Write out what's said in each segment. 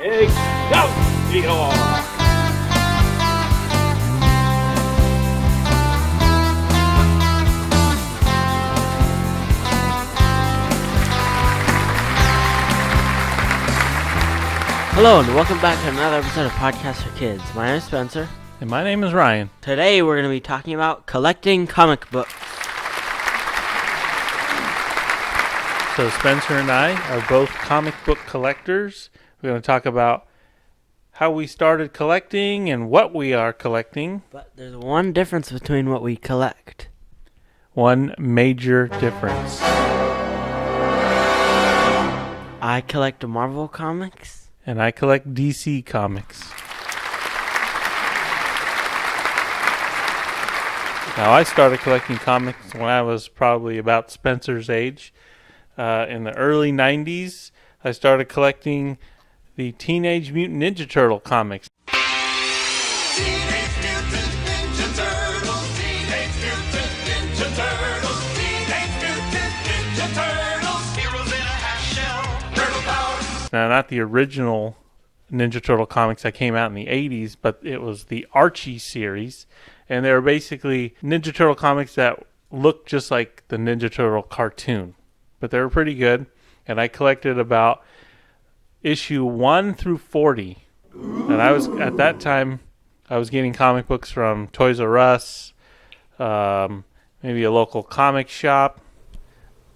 Excelsior! Hello and welcome back to another episode of Podcast for Kids. My name is Spencer. And my name is Ryan. Today we're going to be talking about collecting comic books. So Spencer and I are both comic book collectors. We're going to talk about how we started collecting and what we are collecting. But there's one difference between what we collect. One major difference. I collect Marvel comics. And I collect DC comics. Now, I started collecting comics when I was probably about Spencer's age. In the early 90s, I started collecting the Teenage Mutant Ninja Turtle comics. Teenage Mutant Ninja Turtles, Teenage Mutant Ninja Turtles, Teenage Mutant Ninja Turtles, heroes in a half shell, turtle power. Now, not the original Ninja Turtle comics that came out in the 80s, but it was the Archie series. And they were basically Ninja Turtle comics that looked just like the Ninja Turtle cartoon. But they were pretty good. And I collected about issue 1 through 40. And at that time, I was getting comic books from Toys R Us, maybe a local comic shop.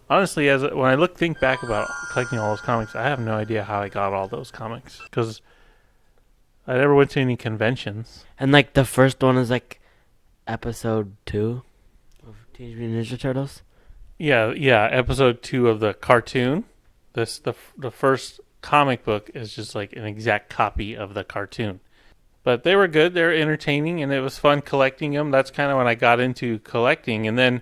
Honestly, when I think back about collecting all those comics, I have no idea how I got all those comics. Because I never went to any conventions. And like the first one is like episode 2 of Teenage Mutant Ninja Turtles. Yeah, episode 2 of the cartoon. The first comic book is just like an exact copy of the cartoon. But they were good, they were entertaining, and it was fun collecting them. That's kind of when I got into collecting. And then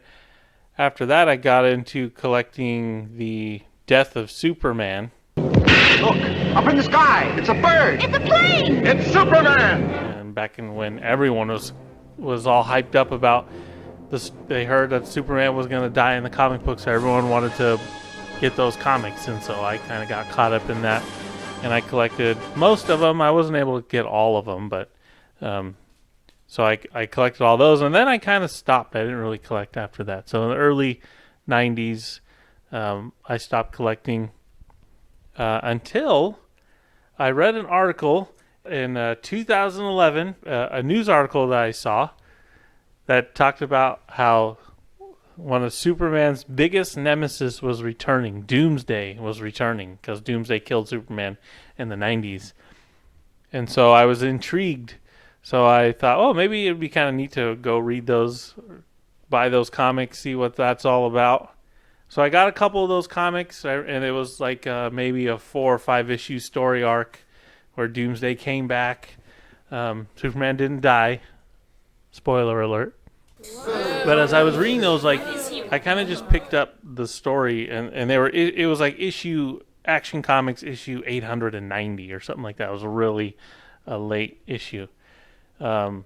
after that, I got into collecting the Death of Superman. Look, up in the sky, it's a bird. It's a plane! It's Superman. And back when everyone was all hyped up about this, they heard that Superman was going to die in the comic books, so everyone wanted to get those comics, and so I kind of got caught up in that, and I collected most of them. I wasn't able to get all of them, but so I collected all those, and then I kind of stopped. I didn't really collect after that. So in the early 90s, I stopped collecting until I read an article in 2011, a news article that I saw that talked about how one of Superman's biggest nemesis was returning. Doomsday was returning because Doomsday killed Superman in the 90s. And so I was intrigued. So I thought, oh, maybe it'd be kind of neat to go read those, buy those comics, see what that's all about. So I got a couple of those comics, and it was like maybe a 4 or 5 issue story arc where Doomsday came back. Superman didn't die. Spoiler alert. But as I was reading those, like, I kind of just picked up the story, and they were it was like Action Comics issue 890 or something like that. It was really a late issue. So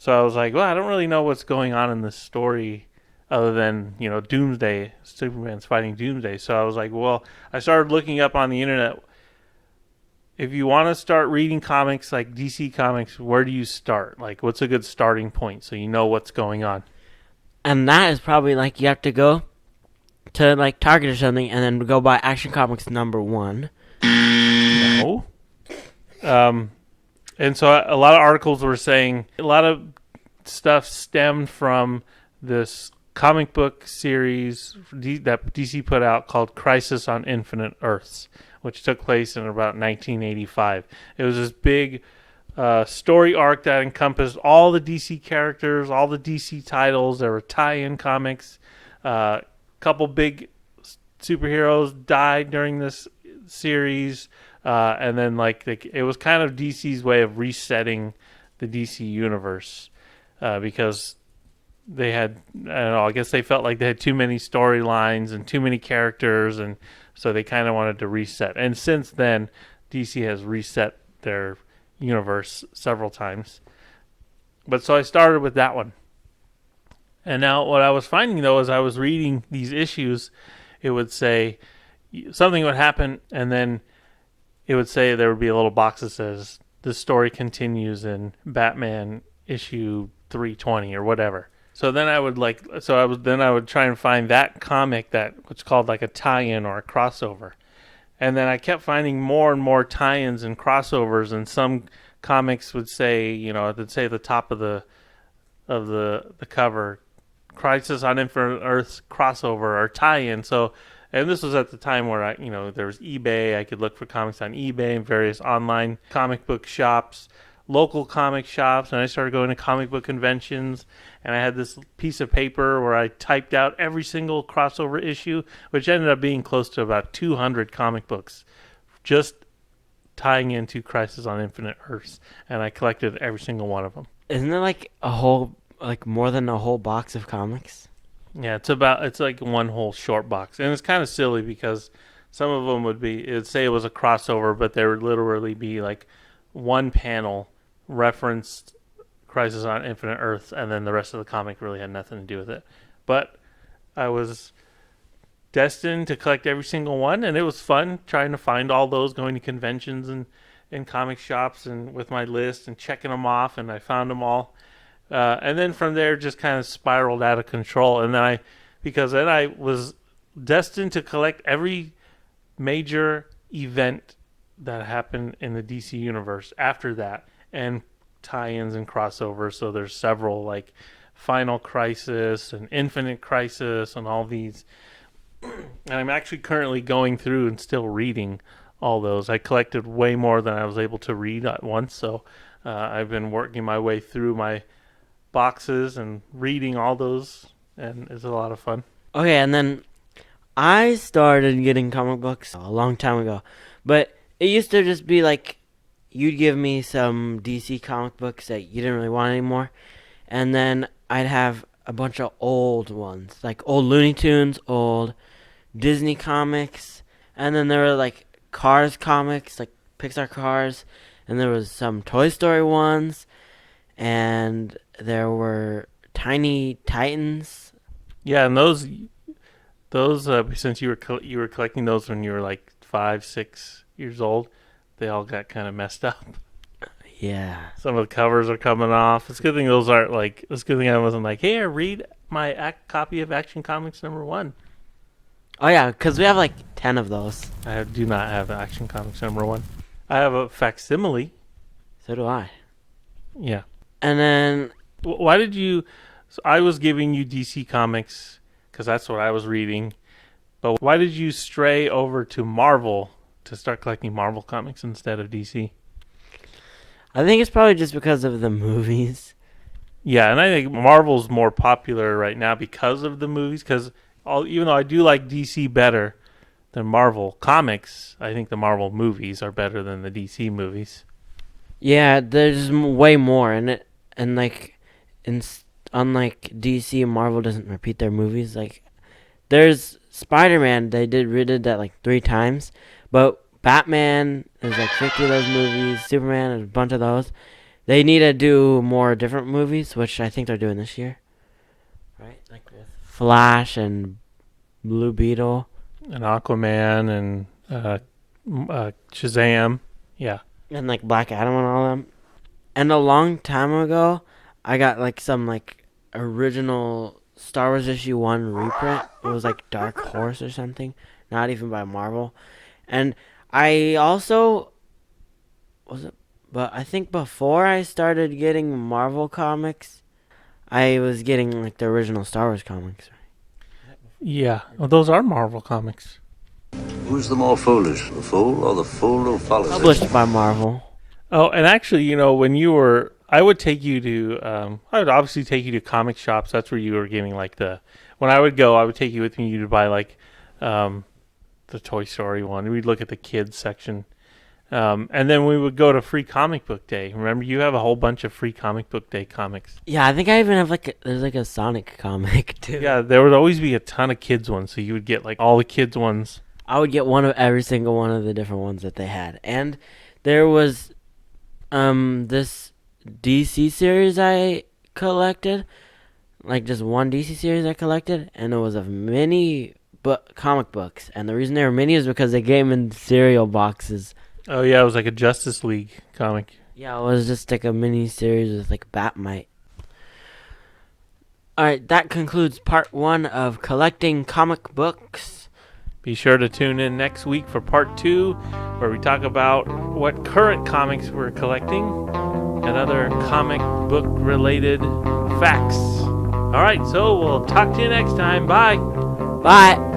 I was like, well, I don't really know what's going on in this story other than, Doomsday, Superman's fighting Doomsday. So I was like, well, I started looking up on the internet. If you want to start reading comics like DC Comics, where do you start? Like, what's a good starting point so you know what's going on? And that is probably like you have to go to like Target or something and then go buy Action Comics #1. No. And so a lot of articles were saying a lot of stuff stemmed from this comic book series that DC put out called Crisis on Infinite Earths, which took place in about 1985. It was this big story arc that encompassed all the DC characters, all the DC titles. There were tie-in comics. A couple big superheroes died during this series. And then it was kind of DC's way of resetting the DC universe because they had, I don't know, I guess they felt like they had too many storylines and too many characters, and so they kind of wanted to reset. And since then, DC has reset their universe several times. But so I started with that one. And now what I was finding, though, as I was reading these issues, it would say something would happen, and then it would say there would be a little box that says the story continues in Batman issue 320 or whatever. So then I would try and find that comic that was called like a tie-in or a crossover. And then I kept finding more and more tie-ins and crossovers, and some comics would say, they'd say at the top of the cover, Crisis on Infinite Earths crossover or tie-in. So, and this was at the time where there was eBay. I could look for comics on eBay and various online comic book shops, local comic shops, and I started going to comic book conventions, and I had this piece of paper where I typed out every single crossover issue, which ended up being close to about 200 comic books, just tying into Crisis on Infinite Earths, and I collected every single one of them. Isn't there more than a whole box of comics? Yeah, it's like one whole short box, and it's kind of silly because some of them it'd say it was a crossover, but there would literally be like one panel referenced Crisis on Infinite Earths, and then the rest of the comic really had nothing to do with it. But I was destined to collect every single one, and it was fun trying to find all those, going to conventions and comic shops and with my list and checking them off, and I found them all. And then from there, just kind of spiraled out of control. And then I was destined to collect every major event that happened in the DC universe after that, and tie-ins and crossovers. So there's several, like Final Crisis and Infinite Crisis and all these. And I'm actually currently going through and still reading all those. I collected way more than I was able to read at once, so I've been working my way through my boxes and reading all those, and it's a lot of fun. Okay, and then I started getting comic books a long time ago, but it used to just be like you'd give me some DC comic books that you didn't really want anymore, and then I'd have a bunch of old ones, like old Looney Tunes, old Disney comics, and then there were like Cars comics, like Pixar Cars, and there was some Toy Story ones, and there were Tiny Titans. Yeah, and those since you were collecting those when you were like 5-6 years old, they all got kind of messed up. Yeah. Some of the covers are coming off. It's a good thing those aren't like. It's a good thing I wasn't like, hey, read my copy of Action Comics #1. Oh yeah, because we have like 10 of those. I do not have Action Comics #1. I have a facsimile. So do I. Yeah. And then Why did you? So I was giving you DC Comics because that's what I was reading. But why did you stray over to Marvel to start collecting Marvel comics instead of DC? I think it's probably just because of the movies. Yeah, and I think Marvel's more popular right now because of the movies. Because even though I do like DC better than Marvel comics, I think the Marvel movies are better than the DC movies. Yeah, there's way more in it, and like, unlike DC, Marvel doesn't repeat their movies. Like, there's Spider-Man. They redid that like 3 times, but Batman, there's like 50 of those movies. Superman, there's a bunch of those. They need to do more different movies, which I think they're doing this year. Right? Like with Flash and Blue Beetle. And Aquaman and Shazam. Yeah. And like Black Adam and all them. And a long time ago, I got like some like original Star Wars issue 1 reprint. It was like Dark Horse or something. Not even by Marvel. And I also but I think before I started getting Marvel comics, I was getting like the original Star Wars comics. Yeah. Well, those are Marvel comics. Who's the more foolish, the fool or the fool who follows it? Published by Marvel. Oh, and actually, when you were, I would take you to, I would obviously take you to comic shops. That's where you were getting like when I would go, I would take you with me to buy like the Toy Story one. We'd look at the kids section. And then we would go to Free Comic Book Day. Remember, you have a whole bunch of Free Comic Book Day comics. Yeah, I think I even have there's like a Sonic comic too. Yeah, there would always be a ton of kids ones, so you would get like all the kids ones. I would get one of every single one of the different ones that they had. And there was this DC series I collected. Like just one DC series I collected, and it was of many comic books. And the reason they were many is because they came in cereal boxes. Oh yeah, it was like a Justice League comic. Yeah, it was just like a mini series with like Batmite. Alright, that concludes part 1 of collecting comic books. Be sure to tune in next week for part 2, where we talk about what current comics we're collecting and other comic book related facts. Alright, so we'll talk to you next time. Bye. Bye!